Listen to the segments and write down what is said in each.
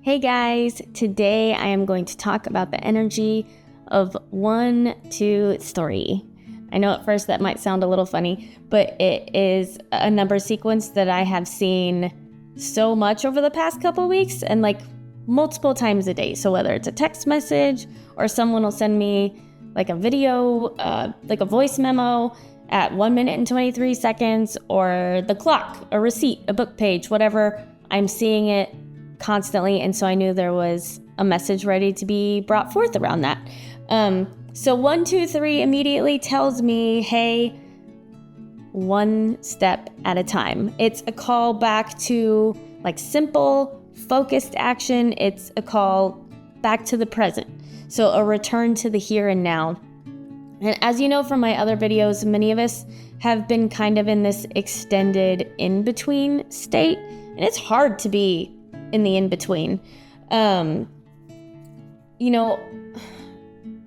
Hey guys, today I am going to talk about the energy of 1, 2, 3. I know at first that might sound a little funny, but it is a number sequence that I have seen so much over the past couple weeks and like multiple times a day. So whether it's a text message or someone will send me like a video, like a voice memo at 1 minute and 23 seconds, or the clock, a receipt, a book page, whatever, I'm seeing it constantly, and so I knew there was a message ready to be brought forth around that. So 1, 2, 3 immediately tells me, hey, one step at a time. It's a call back to like simple, focused action. It's a call back to the present. So a return to the here and now. And as you know from my other videos, many of us have been kind of in this extended in-between state, and it's hard to be in the in-between.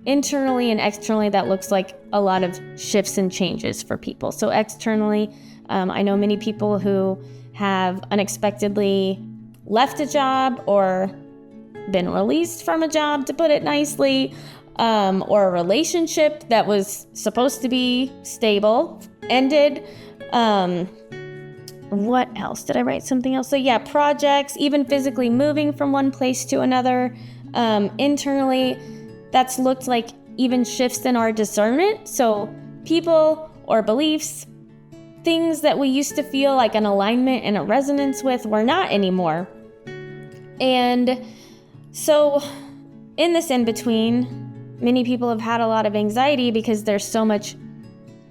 Internally and externally, that looks like a lot of shifts and changes for people. So externally, I know many people who have unexpectedly left a job or been released from a job, to put it nicely, or a relationship that was supposed to be stable ended. What else? Did I write something else? So yeah, projects, even physically moving from one place to another. Internally, that's looked like even shifts in our discernment. So people or beliefs, things that we used to feel like an alignment and a resonance with, were not anymore. And so in this in-between, many people have had a lot of anxiety because there's so much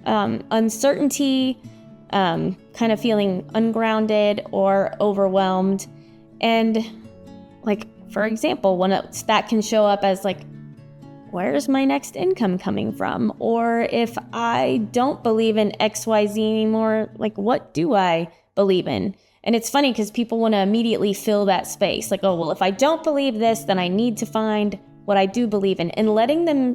uncertainty, kind of feeling ungrounded or overwhelmed. And like, for example, that can show up as like, where's my next income coming from? Or if I don't believe in XYZ anymore, like, what do I believe in? And it's funny because people want to immediately fill that space. Like, oh, well, if I don't believe this, then I need to find what I do believe in. And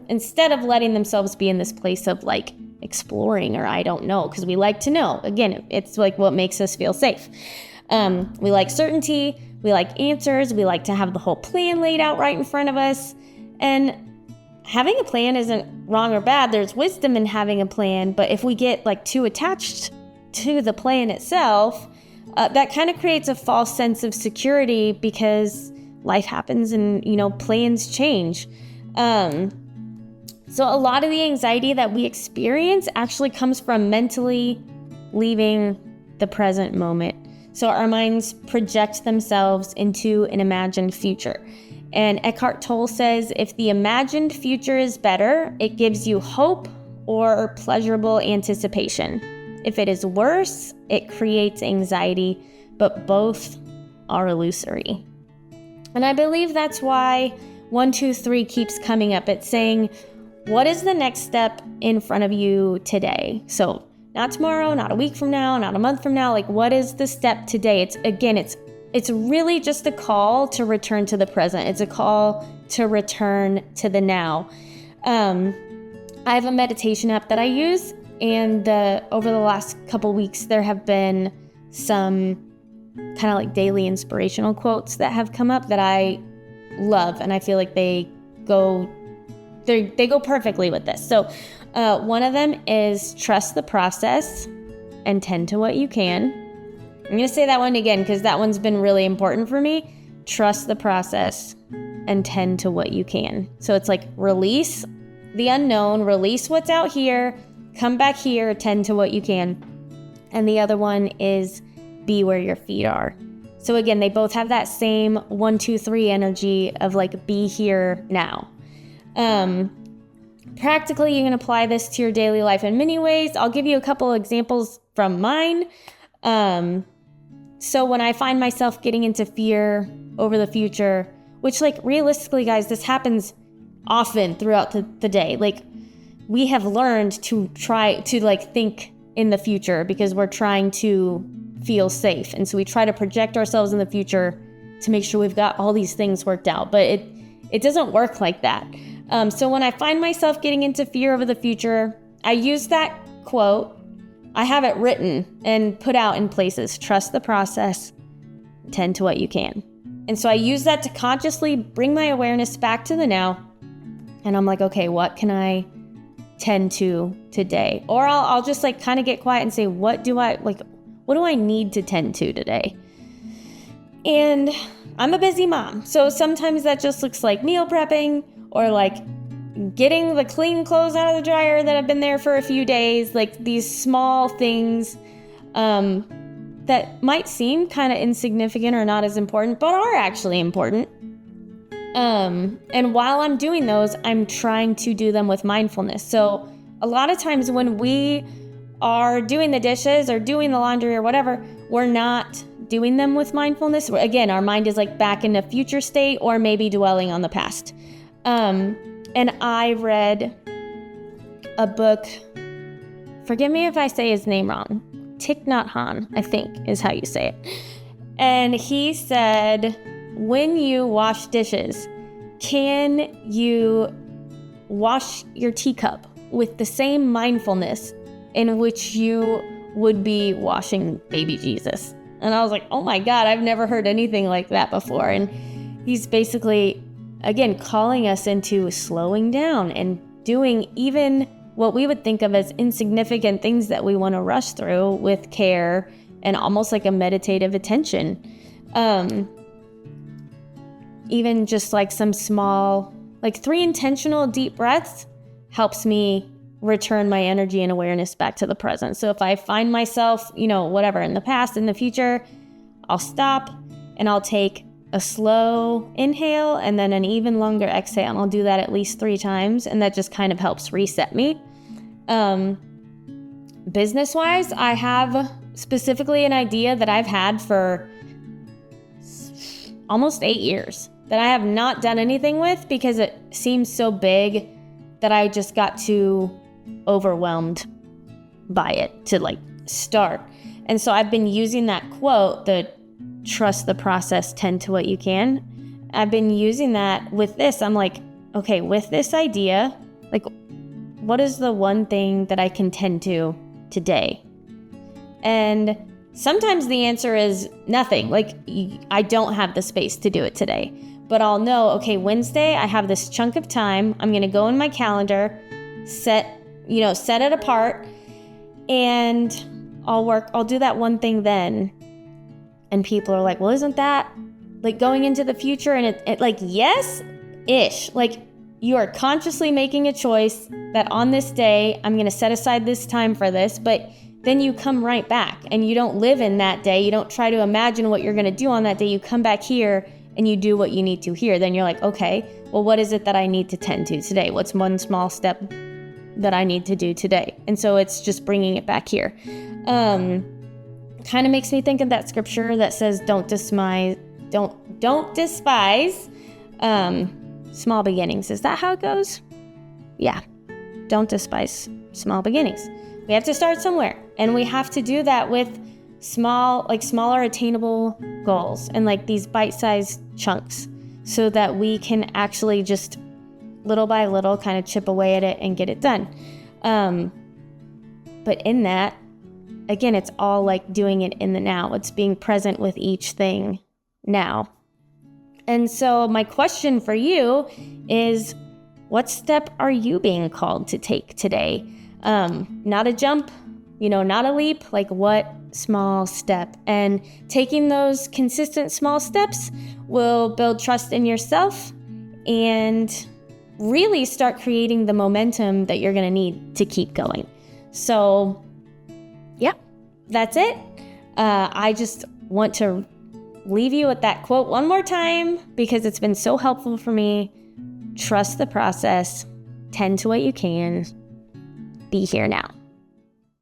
instead of letting themselves be in this place of like exploring, or I don't know, because we like to know. Again, it's like what makes us feel safe. We like certainty. We like answers. We like to have the whole plan laid out right in front of us. And having a plan isn't wrong or bad. There's wisdom in having a plan. But if we get like too attached to the plan itself, that kind of creates a false sense of security, because life happens and, plans change. So a lot of the anxiety that we experience actually comes from mentally leaving the present moment. So our minds project themselves into an imagined future. And Eckhart Tolle says, if the imagined future is better, it gives you hope or pleasurable anticipation. If it is worse, it creates anxiety, but both are illusory. And I believe that's why 1, 2, 3 keeps coming up. It's saying, what is the next step in front of you today? So not tomorrow, not a week from now, not a month from now. Like, what is the step today? It's really just a call to return to the present. It's a call to return to the now. I have a meditation app that I use, and over the last couple weeks, there have been some kind of like daily inspirational quotes that have come up that I love, and I feel like they go perfectly with this. So one of them is trust the process and tend to what you can. I'm going to say that one again because that one's been really important for me. Trust the process and tend to what you can. So it's like release the unknown, release what's out here, come back here, tend to what you can. And the other one is be where your feet are. So again, they both have that same 1, 2, 3 energy of like, be here now. Practically, you can apply this to your daily life in many ways. I'll give you a couple examples from mine. So when I find myself getting into fear over the future, which like realistically, guys, this happens often throughout the day. Like, we have learned to try to like think in the future because we're trying to feel safe. And so we try to project ourselves in the future to make sure we've got all these things worked out, but it doesn't work like that. So when I find myself getting into fear over the future, I use that quote. I have it written and put out in places. Trust the process, tend to what you can. And so I use that to consciously bring my awareness back to the now. And I'm like, okay, what can I tend to today? Or I'll just like kind of get quiet and say, what do I need to tend to today? And I'm a busy mom. So sometimes that just looks like meal prepping or like getting the clean clothes out of the dryer that have been there for a few days, like these small things that might seem kind of insignificant or not as important, but are actually important. And while I'm doing those, I'm trying to do them with mindfulness. So a lot of times when we are doing the dishes or doing the laundry or whatever, we're not doing them with mindfulness. Again, our mind is like back in a future state or maybe dwelling on the past. And I read a book, forgive me if I say his name wrong, Thich Nhat Hanh, I think is how you say it. And he said, when you wash dishes, can you wash your teacup with the same mindfulness in which you would be washing baby Jesus? And I was like, oh my God, I've never heard anything like that before. And he's basically, again, calling us into slowing down and doing even what we would think of as insignificant things that we want to rush through with care and almost like a meditative attention. Even just like some small, like 3 intentional deep breaths helps me return my energy and awareness back to the present. So if I find myself, whatever, in the past, in the future, I'll stop and I'll take a slow inhale and then an even longer exhale. And I'll do that at least 3 times. And that just kind of helps reset me. Business-wise, I have specifically an idea that I've had for almost 8 years that I have not done anything with because it seems so big that I just got too overwhelmed by it to like start. And so I've been using that quote, the trust the process, tend to what you can. I've been using that with this. I'm like, okay, with this idea, like, what is the one thing that I can tend to today? And sometimes the answer is nothing. Like, I don't have the space to do it today. But I'll know, okay, Wednesday, I have this chunk of time. I'm going to go in my calendar, set it apart, and I'll do that one thing then. And people are like, well, isn't that like going into the future? And it like, yes-ish. Like, you are consciously making a choice that on this day, I'm going to set aside this time for this, but then you come right back and you don't live in that day. You don't try to imagine what you're going to do on that day. You come back here and you do what you need to here. Then you're like, okay, well, what is it that I need to tend to today? What's one small step that I need to do today? And so it's just bringing it back here. Kind of makes me think of that scripture that says, don't despise small beginnings. Is that how it goes? Yeah. Don't despise small beginnings. We have to start somewhere, and we have to do that with smaller attainable goals and like these bite-sized chunks so that we can actually just little by little kind of chip away at it and get it done. But in that, again, it's all like doing it in the now. It's being present with each thing now. And so my question for you is, what step are you being called to take today? Not a jump, not a leap, like what small step? And taking those consistent small steps will build trust in yourself and really start creating the momentum that you're going to need to keep going. So, yeah, that's it. I just want to leave you with that quote one more time because it's been so helpful for me. Trust the process, tend to what you can, be here now.